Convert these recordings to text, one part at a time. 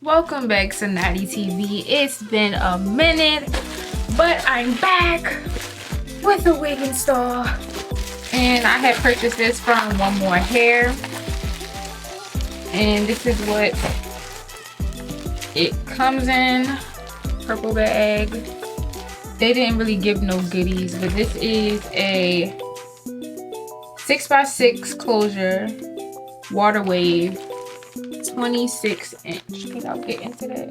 Welcome back to Nadee TV. It's been a minute, but I'm back with a wig install. And I had purchased this from One More Hair. And this is what it comes in. Purple bag. They didn't really give no goodies, but this is a 6x6 closure water wave, 26 inch. Think I'll get into that.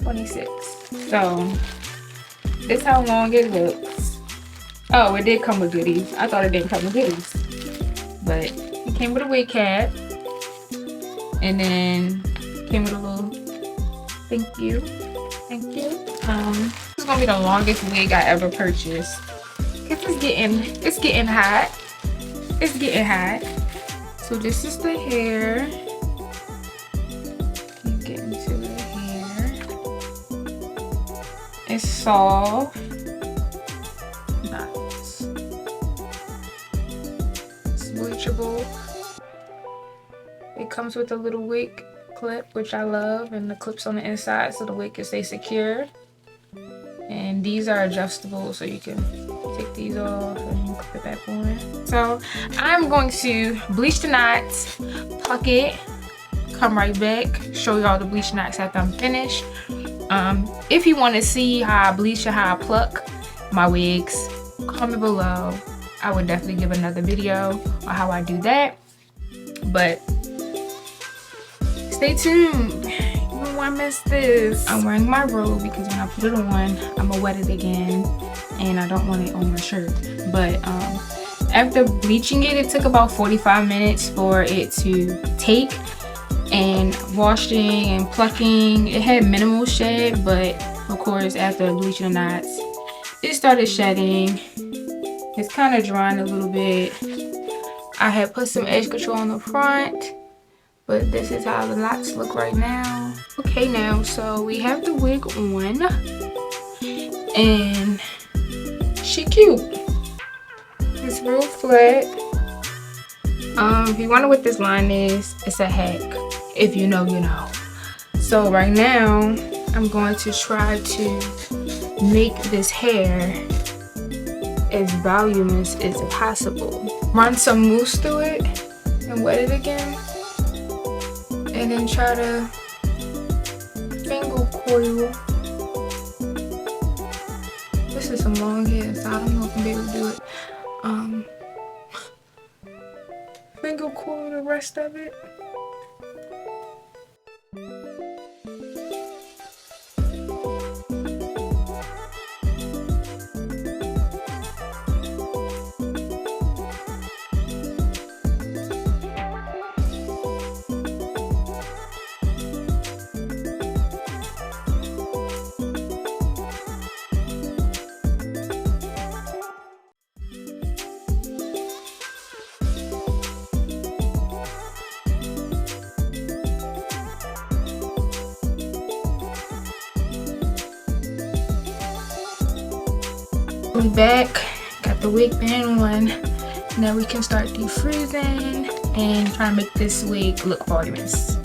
26. So this is how long it looks. Oh, it did come with goodies. I thought it didn't come with goodies, but it came with a wig cap, and then came with a little thank you. This is gonna be the longest wig I ever purchased. It's getting hot. It's getting hot. So this is the hair. You get into the hair. It's soft. Nice. It's bleachable. It comes with a little wig clip, which I love, and the clips on the inside so the wig can stay secure. And these are adjustable, so you can take these off and clip it back on. So I'm going to bleach the knots, pluck it, come right back, show y'all the bleach knots after I'm finished. If you want to see how I bleach or how I pluck my wigs, comment below. I would definitely give another video on how I do that. But stay tuned. You don't want to miss this. I'm wearing my robe because when I put it on, I'm gonna wet it again, and I don't want it on my shirt. But after bleaching it, it took about 45 minutes for it to take, and washing and plucking, it had minimal shed, but of course after bleaching the knots, it started shedding. It's kind of drying a little bit. I had put some edge control on the front, but this is how the knots look right now. Okay, now so we have the wig on, and she cute. It's real flat. If you wonder what this line is, it's a hack. If you know, you know. So right now, I'm going to try to make this hair as voluminous as possible. Run some mousse through it and wet it again. And then try to finger coil. This is some long hair, so I don't know if I'm able to do it. Finger coil the rest of it. We back, got the wig band on. Now we can start defreezing and try to make this wig look voluminous.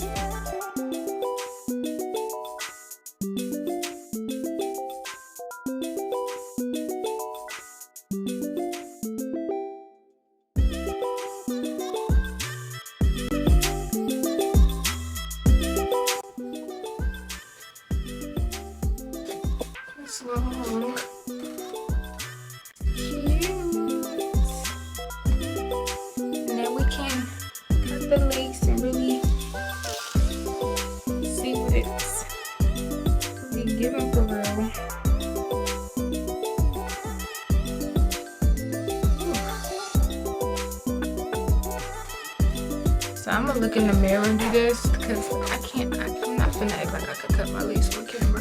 It's long. The lace and really see what it's really giving for real. So I'm gonna look in the mirror and do this because I'm not finna act like I could cut my lace on camera.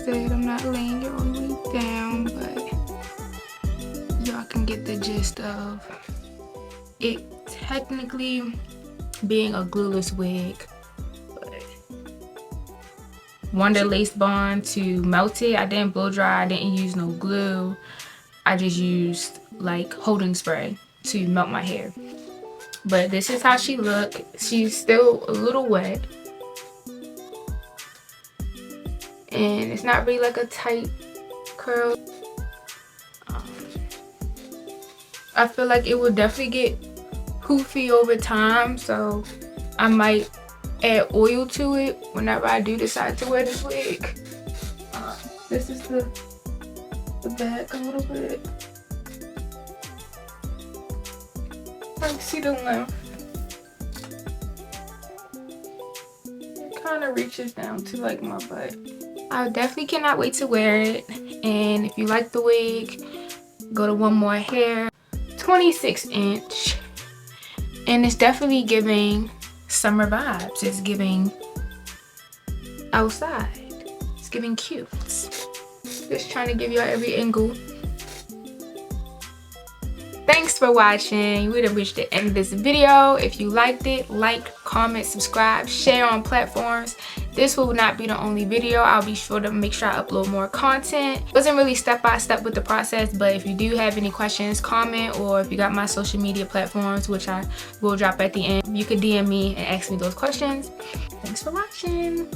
I'm not laying it all the way down, but y'all can get the gist of it technically being a glueless wig, but Wonder Lace Bond to melt it. I didn't blow dry, I didn't use no glue. I just used like holding spray to melt my hair. But this is how she look. She's still a little wet. And it's not really like a tight curl. I feel like it will definitely get poofy over time, so I might add oil to it whenever I do decide to wear this wig. This is the back a little bit. I can see the length. It kind of reaches down to like my butt. I definitely cannot wait to wear it. And if you like the wig, go to One More Hair. 26 inch. And it's definitely giving summer vibes. It's giving outside. It's giving cute. Just trying to give you every angle. Thanks for watching. We have reached the end of this video. If you liked it, like, comment, subscribe, share on platforms. This will not be the only video. I'll be sure to make sure I upload more content. It wasn't really step-by-step with the process, but if you do have any questions, comment, or if you got my social media platforms, which I will drop at the end, you could DM me and ask me those questions. Thanks for watching.